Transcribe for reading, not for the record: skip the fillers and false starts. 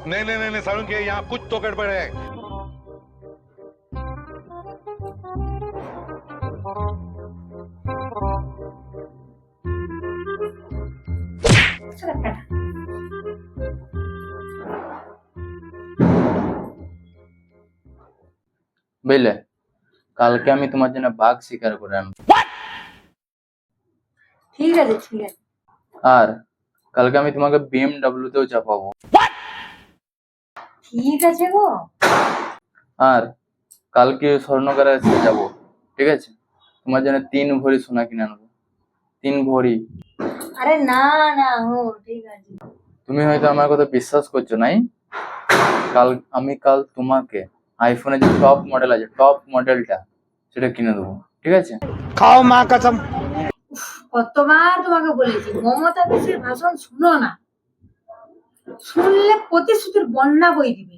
नहीं नहीं नहीं नहीं सारुण के यहाँ कुछ तो गड़बड़ है। বুঝলে, কালকে আমি তোমার জন্য বাঘ শিকার করে আনবো। ঠিক আছে ঠিক আছে। আর কালকে আমি তোমাকে BMW তেও চাপাবো। ঠিক আছে গো। আর কালকে স্বর্ণকারে যাবো, ঠিক আছে? তোমার জন্য 3 ভরি সোনা কিনে আনবো। 3 ভরি। আরে না না ও ঠিক আছে। তুমি হয়তো আমার কথা বিশ্বাস করছো নাই। কাল তোমাকে আইফোনের যে টপ মডেল আছে, টপ মডেলটা সেটা কিনে দেবো, ঠিক আছে? खाओ माँ कसम। কতবার তোমাকে বলেছি মমতা পিসির ভাষণ শুনো না, শুনলে প্রতিশ্রুতির বন্যা বই দিবে।